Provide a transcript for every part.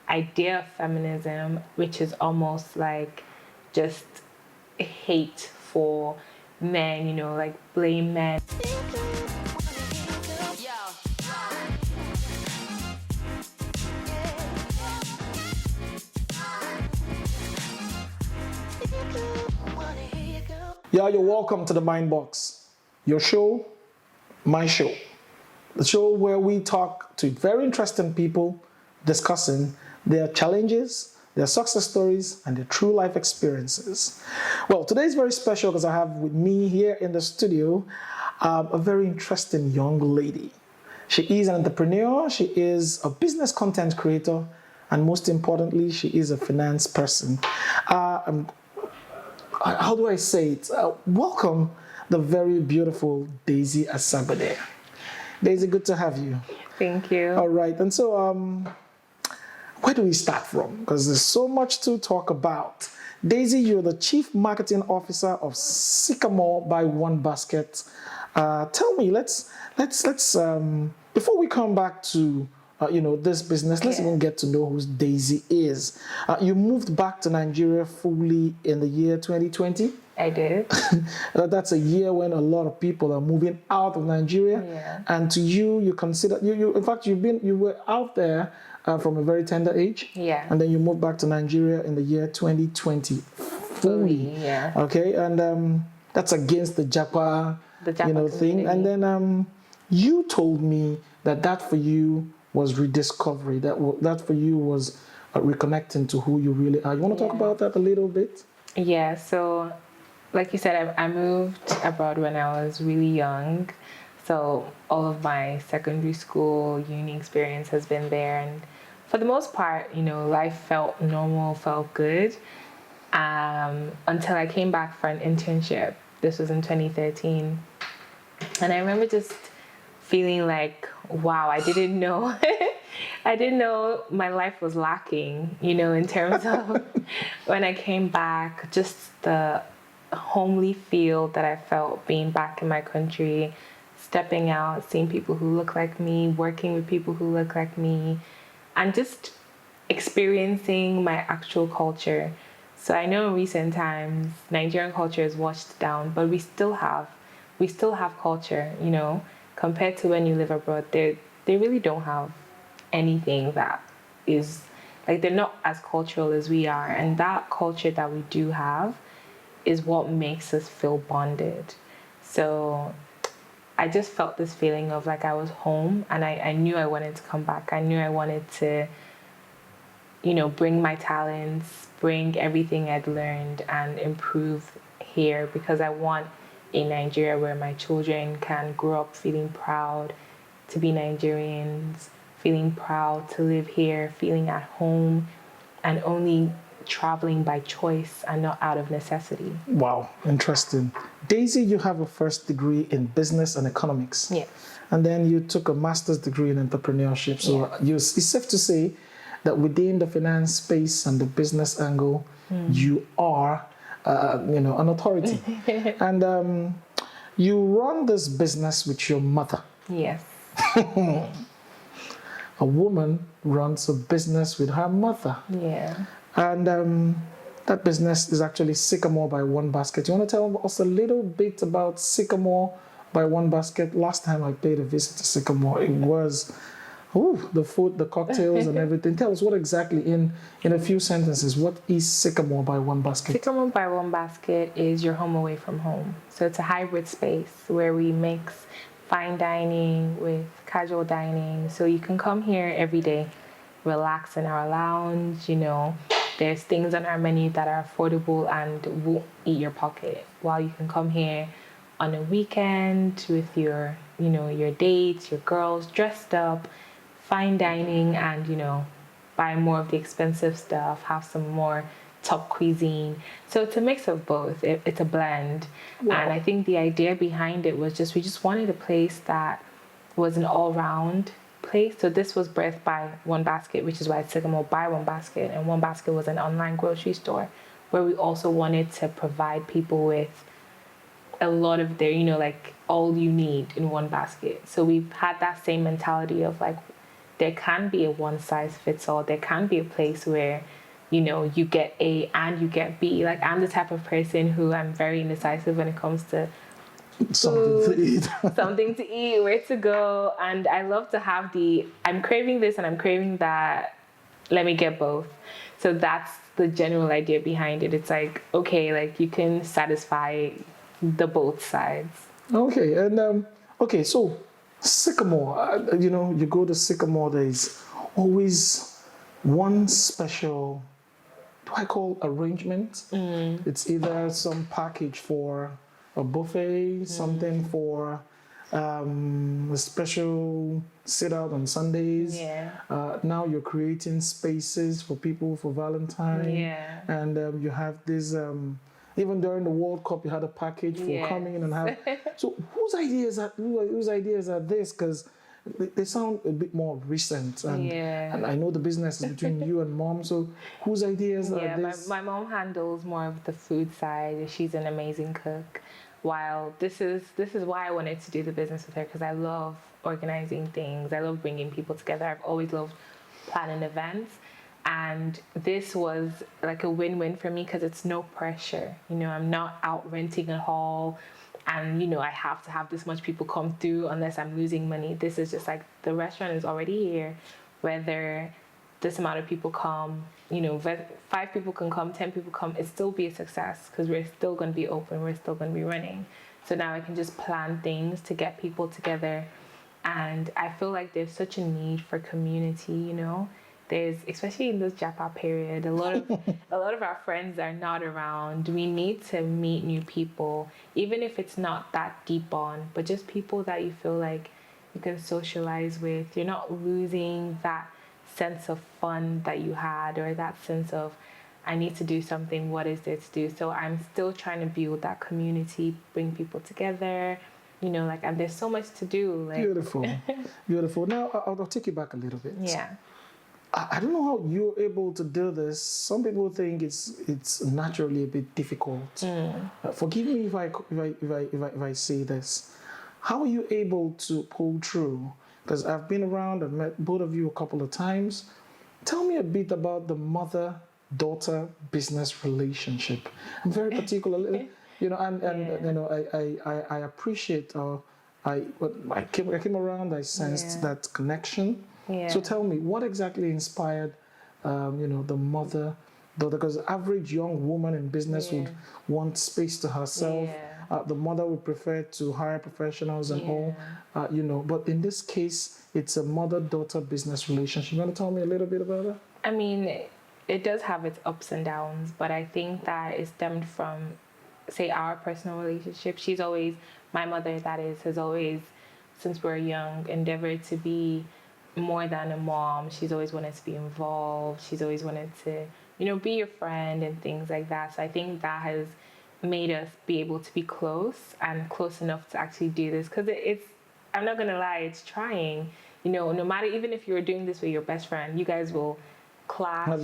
idea of feminism, which is almost like just hate for men, like blame men. Yeah, you're welcome to the MindBox, your show, my show. The show where we talk to very interesting people discussing their challenges, their success stories, and their true life experiences. Well, today is very special because I have with me here in the studio a very interesting young lady. She is an entrepreneur, she is a business content creator, and most importantly, she is a finance person. How do I say it? Welcome the very beautiful Daisy Atsagbede. Daisy, good to have you. Thank you. All right, and so where do we start from? Because there's so much to talk about. Daisy, you're the Chief Marketing Officer of Sycamore by One Basket. Tell me, let's before we come back to this business, let's even get to know who Daisy is. You moved back to Nigeria fully in the year 2020. I did. That's a year when a lot of people are moving out of Nigeria. Yeah. And to you, you consider in fact you were out there from a very tender age. Yeah. And then you moved back to Nigeria in the year 2020 fully. Yeah. Okay, and that's against the Japa thing. community. And then you told me that for you was rediscovery. That for you was reconnecting to who you really are. You want to talk about that a little bit? Yeah. So, like you said, I moved abroad when I was really young. So all of my secondary school, uni experience has been there. And for the most part, life felt normal, felt good. Until I came back for an internship. This was in 2013. And I remember just feeling like, wow, I didn't know. I didn't know my life was lacking, in terms of when I came back, just the homely feel that I felt being back in my country, stepping out, seeing people who look like me, working with people who look like me, and just experiencing my actual culture. So I know in recent times, Nigerian culture is washed down, but we still have culture, compared to when you live abroad. They really don't have anything that is, like, they're not as cultural as we are. And that culture that we do have is what makes us feel bonded. So I just felt this feeling of like I was home, and I knew I wanted to come back. I knew I wanted to, bring my talents, bring everything I'd learned and improve here, because I want a Nigeria where my children can grow up feeling proud to be Nigerians, feeling proud to live here, feeling at home, and only traveling by choice and not out of necessity. Wow, interesting. Daisy, you have a first degree in business and economics. Yes. And then you took a master's degree in entrepreneurship. So it's safe to say that within the finance space and the business angle, you are, an authority. And you run this business with your mother. Yes. A woman runs a business with her mother. Yeah. And that business is actually Sycamore by One Basket. You want to tell us a little bit about Sycamore by One Basket? Last time I paid a visit to Sycamore, it was the food, the cocktails, and everything. Tell us what exactly, in a few sentences, what is Sycamore by One Basket? Sycamore by One Basket is your home away from home. So it's a hybrid space where we mix fine dining with casual dining. So you can come here every day, relax in our lounge. There's things on our menu that are affordable and won't eat your pocket, while you can come here on a weekend with your dates, your girls, dressed up, fine dining, and buy more of the expensive stuff, have some more top cuisine. So it's a mix of both. It's a blend. Wow. And I think the idea behind it was we just wanted a place that was an all-round place. So this was birthed by One Basket, which is why it's Sycamore by One Basket. And One Basket was an online grocery store where we also wanted to provide people with a lot of their, all you need in one basket. So we've had that same mentality of like, there can be a one size fits all. There can be a place where, you get A and you get B. Like, I'm the type of person who I'm very indecisive when it comes to Something to food, eat. something to eat, where to go. And I love to have I'm craving this and I'm craving that. Let me get both. So that's the general idea behind it. It's like, okay, like you can satisfy the both sides. Okay, and okay, so Sycamore, you go to Sycamore, there's always one special, do I call arrangement? It's either some package for a buffet, something for a special sit out on Sundays. Yeah. Now you're creating spaces for people for Valentine, Yeah. and you have this. Even during the World Cup, you had a package for Yes. coming in and have. So whose ideas are this? Because they sound a bit more recent, and Yeah. and I know the business is between you and mom. So whose ideas are Yeah, this? my mom handles more of the food side. She's an amazing cook. While this is why I wanted to do the business with her, because I love organizing things. I love bringing people together. I've always loved planning events. And this was like a win-win for me because it's no pressure. I'm not out renting a hall and, I have to have this much people come through unless I'm losing money. This is just like the restaurant is already here, whether this amount of people come, 5 people can come, 10 people come, it still be a success because we're still going to be open, we're still going to be running. So now I can just plan things to get people together. And I feel like there's such a need for community, There's, especially in this Japa period, a lot of our friends are not around. We need to meet new people, even if it's not that deep on, but just people that you feel like you can socialize with. You're not losing that sense of fun that you had, or that sense of, I need to do something, what is there to do? So I'm still trying to build that community, bring people together, and there's so much to do. Like, Beautiful, beautiful. Now I'll take you back a little bit. yeah. I don't know how you're able to do this. Some people think it's naturally a bit difficult. Forgive me if I say this. How are you able to pull through? Because I've been around, I've met both of you a couple of times. Tell me a bit about the mother-daughter business relationship. I'm very particular, and I appreciate. When I came around, I sensed that connection. Yeah. So tell me, what exactly inspired, the mother-daughter? Because average young woman in business would want space to herself. Yeah. The mother would prefer to hire professionals and all, But in this case, it's a mother-daughter business relationship. You want to tell me a little bit about that? I mean, it does have its ups and downs, but I think that it stemmed from, say, our personal relationship. My mother, that is, has always, since we're young, endeavored to be more than a mom. She's always wanted to be involved. She's always wanted to, be your friend and things like that. So I think that has made us be able to be close and close enough to actually do this. Because I'm not going to lie, it's trying. No matter, even if you're doing this with your best friend, you guys will clash.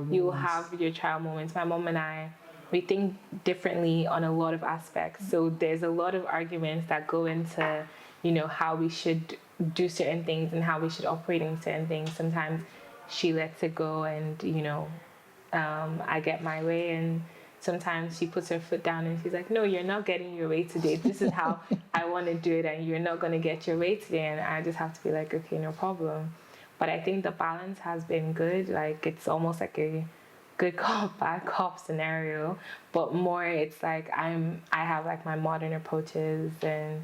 You'll have your trial moments. My mom and I, we think differently on a lot of aspects. So there's a lot of arguments that go into, how we should do certain things and how we should operate in certain things. Sometimes she lets it go and, I get my way, and sometimes she puts her foot down and she's like, no, you're not getting your way today. This is how I want to do it, and you're not going to get your way today. And I just have to be like, okay, no problem. But I think the balance has been good. Like, it's almost like a good cop, bad cop scenario. But more, it's like I have like my modern approaches, and,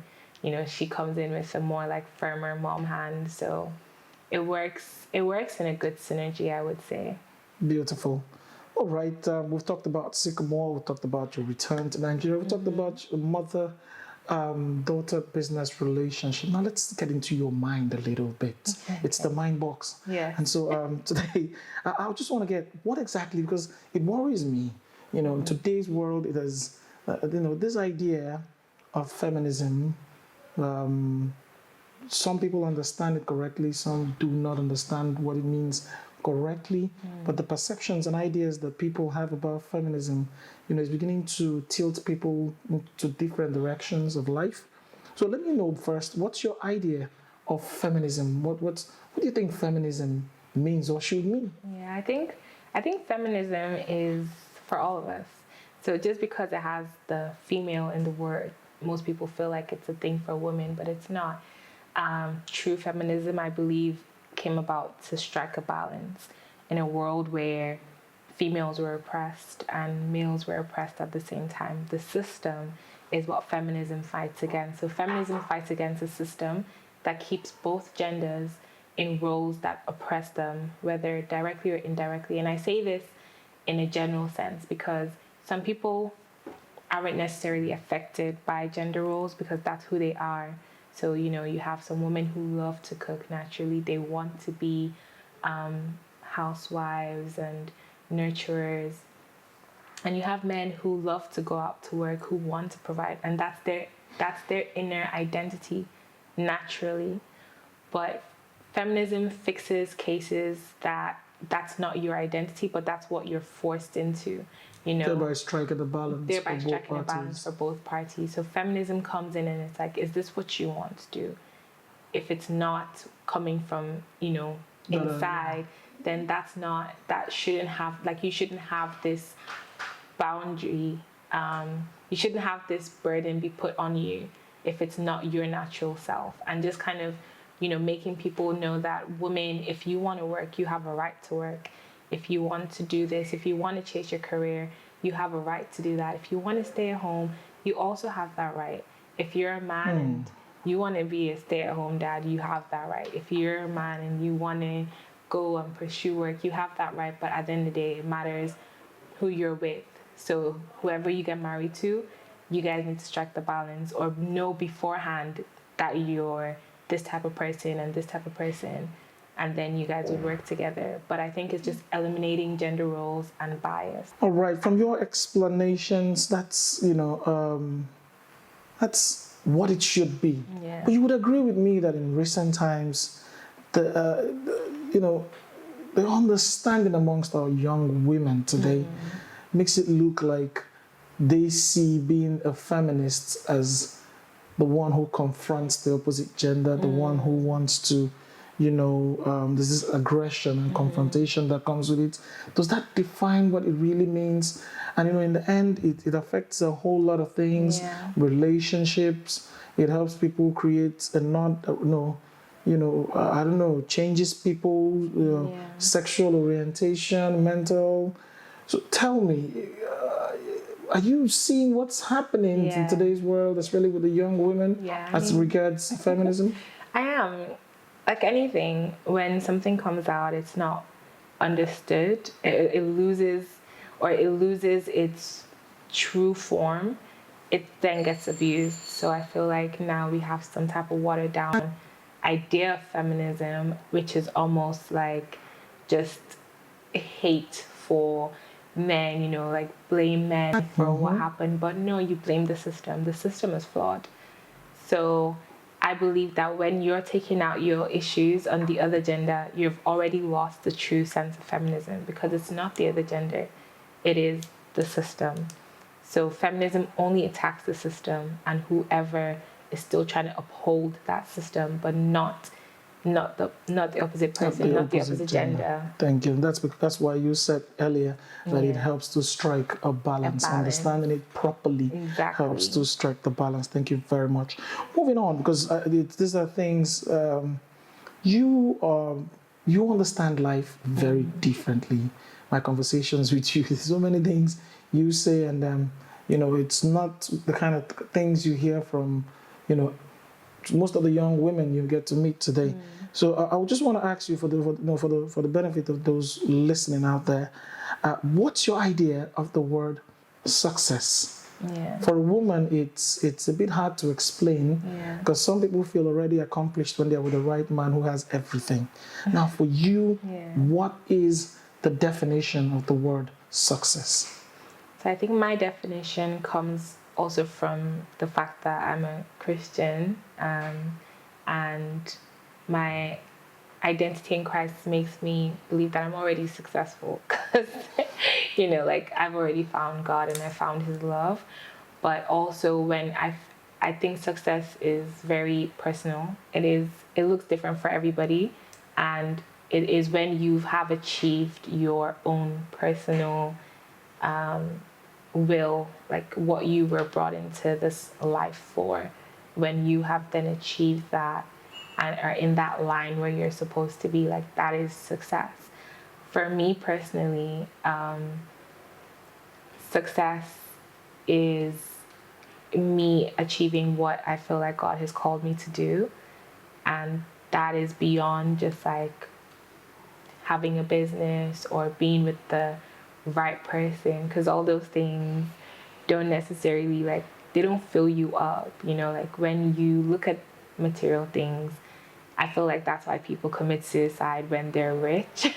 she comes in with some more like firmer mom hands. So it works in a good synergy, I would say. Beautiful. All right, we've talked about Sycamore, we've talked about your return to Nigeria, we've talked about your mother-daughter business relationship. Now let's get into your mind a little bit. Okay. It's the MindBox. Yeah. And so today, I just want to get what exactly, because it worries me. In today's world, it is, this idea of feminism. Some people understand it correctly, some do not understand what it means correctly, but the perceptions and ideas that people have about feminism, is beginning to tilt people into different directions of life. So let me know first, what's your idea of feminism? What do you think feminism means or should mean? Yeah, I think feminism is for all of us. So just because it has the female in the word, most people feel like it's a thing for women, but it's not. True feminism, I believe, came about to strike a balance in a world where females were oppressed and males were oppressed at the same time. The system is what feminism fights against. So feminism fights against a system that keeps both genders in roles that oppress them, whether directly or indirectly. And I say this in a general sense because some people aren't necessarily affected by gender roles because that's who they are. So, you have some women who love to cook naturally. They want to be housewives and nurturers. And you have men who love to go out to work, who want to provide, and that's their inner identity naturally. But feminism fixes cases that's not your identity, but that's what you're forced into, Thereby striking the balance thereby for both striking a parties. balance for both parties. So feminism comes in and it's like, is this what you want to do? If it's not coming from, inside, then that shouldn't have, like, you shouldn't have this boundary. You shouldn't have this burden be put on you if it's not your natural self. And just kind of, making people know that women, if you want to work, you have a right to work. If you want to do this, if you want to chase your career, you have a right to do that. If you want to stay at home, you also have that right. If you're a man and you want to be a stay-at-home dad, you have that right. If you're a man and you want to go and pursue work, you have that right. But at the end of the day, it matters who you're with. So whoever you get married to, you guys need to strike the balance or know beforehand that you're this type of person and this type of person, and then you guys would work together. But I think it's just eliminating gender roles and bias. All right, from your explanations, that's that's what it should be. Yeah. But you would agree with me that in recent times, the understanding amongst our young women today makes it look like they see being a feminist as the one who confronts the opposite gender, the one who wants to, there's this aggression and confrontation that comes with it. Does that define what it really means? And, in the end, it affects a whole lot of things, relationships. It helps people create changes people, sexual orientation, mental. So tell me, are you seeing what's happening in today's world, especially with the young women, as regards feminism? I am. Like anything, when something comes out, it's not understood. It loses its true form. It then gets abused. So I feel like now we have some type of watered down idea of feminism, which is almost like just hate for men, like blame men for what happened. But no, you blame the system. The system is flawed. So I believe that when you're taking out your issues on the other gender, you've already lost the true sense of feminism, because it's not the other gender, it is the system. So feminism only attacks the system and whoever is still trying to uphold that system, but not the opposite person, not the opposite gender. Thank you. That's why you said earlier that it helps to strike a balance. Understanding it properly helps to strike the balance. Thank you very much. Moving on, because these are things you understand life very differently. My conversations with you, there's so many things you say, and it's not the kind of things you hear from most of the young women you get to meet today. So I just want to ask you for the benefit of those listening out there, what's your idea of the word success? For a woman, it's a bit hard to explain, because some people feel already accomplished when they're with the right man who has everything. Now, for you, what is the definition of the word success? So I think my definition comes also from the fact that I'm a Christian, and my identity in Christ makes me believe that I'm already successful, because like I've already found God and I found his love. But also when I think success is very personal. It looks different for everybody, and it is when you have achieved your own personal will, like what you were brought into this life for. When you have then achieved that and are in that line where you're supposed to be, like that is success. For me personally, success is me achieving what I feel like God has called me to do. And that is beyond just like having a business or being with the right person, because all those things don't necessarily like, they don't fill you up, you know. Like when you look at material things, I feel like that's why people commit suicide when they're rich,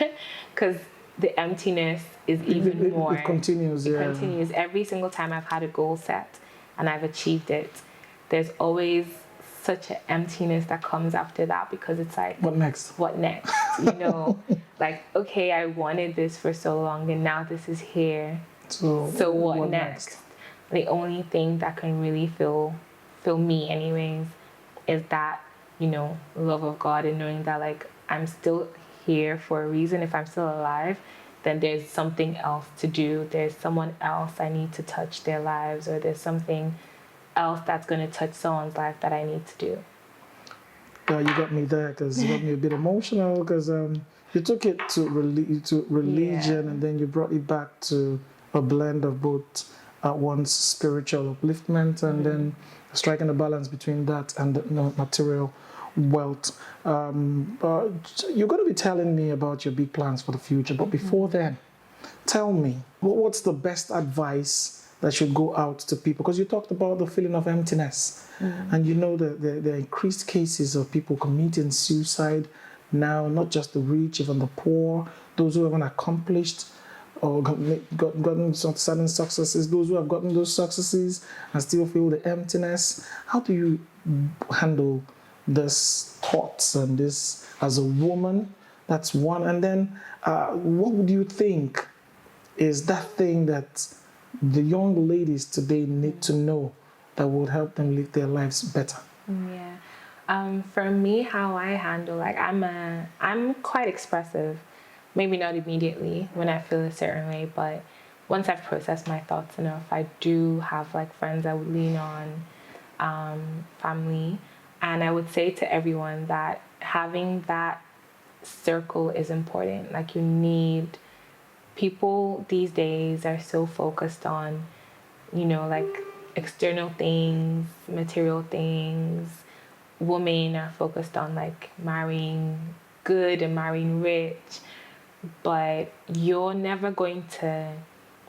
because the emptiness is even more. It continues. It continues every single time I've had a goal set and I've achieved it. There's always such an emptiness that comes after that, because it's like, what next? What next? You know, like, okay, I wanted this for so long and now this is here. So what next? The only thing that can really fill me anyways is that, you know, love of God, and knowing that like I'm still here for a reason. If I'm still alive, then there's something else to do. There's someone else I need to touch their lives, or there's something else that's going to touch someone's life that I need to do. Yeah, you got me there, because you got me a bit emotional, because you took it to religion, and then you brought it back to a blend of both one's spiritual upliftment, and then striking a balance between that and the material wealth. You're going to be telling me about your big plans for the future, but before then, tell me, what's the best advice that should go out to people? Because you talked about the feeling of emptiness, and you know the increased cases of people committing suicide now, not just the rich, even the poor, those who haven't accomplished or gotten some certain successes, those who have gotten those successes and still feel the emptiness. How do you handle this thoughts and this as a woman? That's one. And then what would you think is that thing that the young ladies today need to know that would help them live their lives better? Yeah. For me, how I handle, like I'm quite expressive. Maybe not immediately when I feel a certain way, but once I've processed my thoughts enough, I do have like friends I would lean on, family, and I would say to everyone that having that circle is important. Like you need people these days are so focused on, you know, like external things, material things. Women are focused on like marrying good and marrying rich, but you're never going to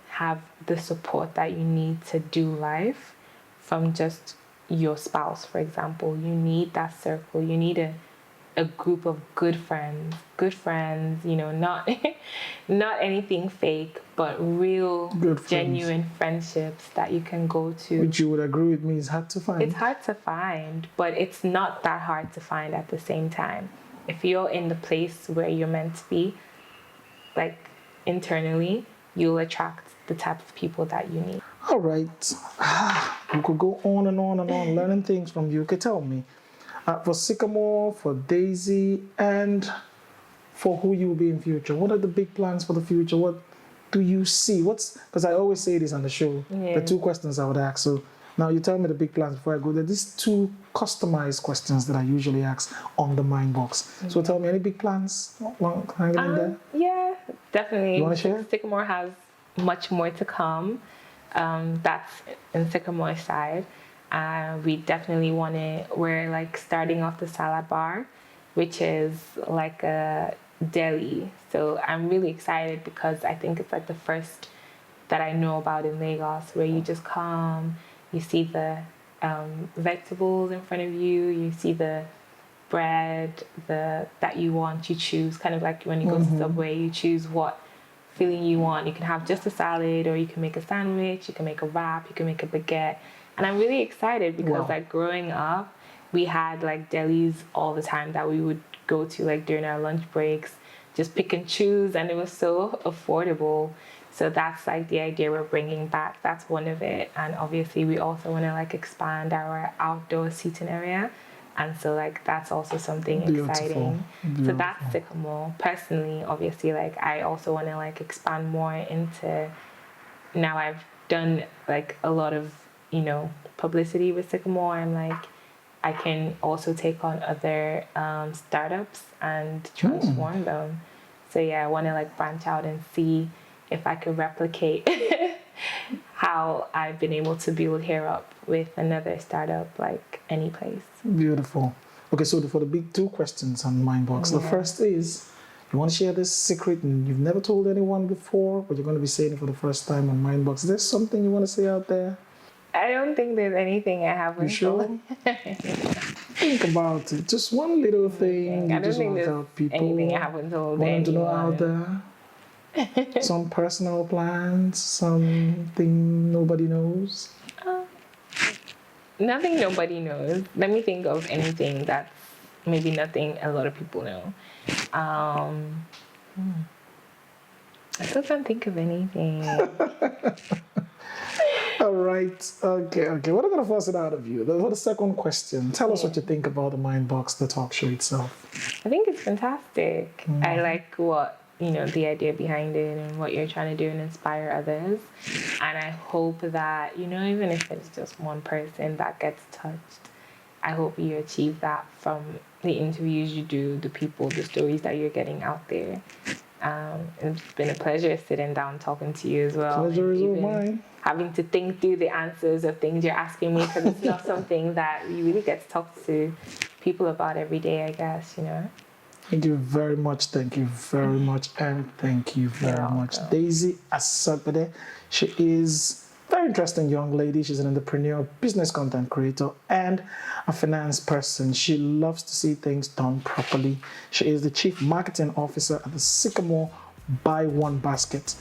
have the support that you need to do life from just your spouse, for example. You need that circle. You need a group of good friends, you know, not not anything fake, but real genuine friendships that you can go to. Which you would agree with me is hard to find. It's hard to find, but it's not that hard to find at the same time. If you're in the place where you're meant to be, like internally, you'll attract the type of people that you need. All right. We could go on and on and on learning things from you. Okay, tell me, for Sycamore, for Daisy, and for who you will be in future, what are the big plans for the future? What do you see? Because I always say this on the show, the two questions I would ask. So now you tell me the big plans before I go there. These two customized questions that I usually ask on the MindBox. So tell me, any big plans hanging in there? Yeah, definitely. You want to share? Sycamore has much more to come. That's in Sycamore's side. We definitely we're like starting off the salad bar, which is like a deli. So I'm really excited because I think it's like the first that I know about in Lagos, where you just come, you see the vegetables in front of you, you see the bread that you want, you choose, kind of like when you go to Subway, you choose what filling you want. You can have just a salad, or you can make a sandwich, you can make a wrap, you can make a baguette. And I'm really excited because like growing up, we had like delis all the time that we would go to like during our lunch breaks. just pick and choose, and it was so affordable. So that's like the idea we're bringing back. That's one of it. And obviously we also want to like expand our outdoor seating area. And so like that's also something exciting. So that's Sycamore. Personally, obviously, like I also want to like expand more into, now I've done like a lot of, publicity with Sycamore. I'm like, I can also take on other startups and transform them. So yeah, I want to like branch out and see if I could replicate how I've been able to build Hair Up with another startup, like any place. Beautiful. Okay, so for the big two questions on MindBox, the first is, you want to share this secret and you've never told anyone before, but you're going to be saying it for the first time on MindBox. Is there something you want to say out there? I don't think there's anything I haven't. You sure? Think about it. Just one little thing you just want to tell people. Anything I haven't told want anyone. to know out there. Some personal plans, something nobody knows. Nothing nobody knows. Let me think of anything that's maybe nothing a lot of people know. I still can't think of anything. All right. Okay. What am I going to force it out of you? For the second question, tell us what you think about the MindBox, the talk show itself. I think it's fantastic. I like what, the idea behind it and what you're trying to do and inspire others. And I hope that, even if it's just one person that gets touched, I hope you achieve that from the interviews you do, the people, the stories that you're getting out there. It's been a pleasure sitting down talking to you as well. Pleasure is all mine. Having to think through the answers of things you're asking me, because it's not something that you really get to talk to people about every day, I guess, Thank you very much. Thank you very much. And thank you very much. Daisy Atsagbede. She is a very interesting young lady. She's an entrepreneur, business content creator, and a finance person. She loves to see things done properly. She is the Chief Marketing Officer at the Sycamore Buy One Basket.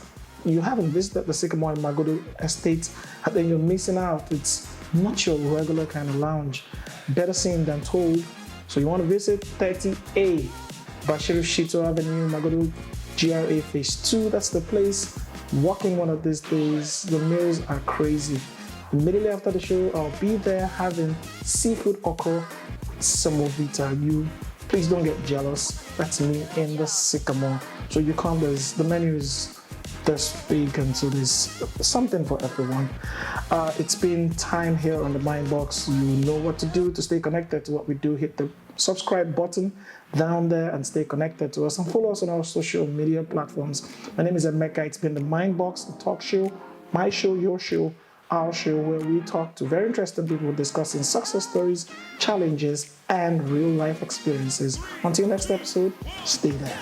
You haven't visited the Sycamore in Magodo Estate, and then you're missing out. It's not your regular kind of lounge. Better seen than told. So you want to visit 30A, Bashir Shito Avenue, Magodo GRA Phase 2. That's the place. Walking one of these days. The meals are crazy. Immediately after the show, I'll be there having seafood okra, semovita. You please don't get jealous. That's me in the Sycamore. So you come, the menu is this big, and so there's something for everyone. It's been time here on the MindBox. You know what to do to stay connected to what we do. Hit the subscribe button down there and stay connected to us, and follow us on our social media platforms. My name is Emeka. It's been the MindBox, the talk show, my show, your show, our show, where we talk to very interesting people discussing success stories, challenges, and real life experiences. Until next episode, stay there.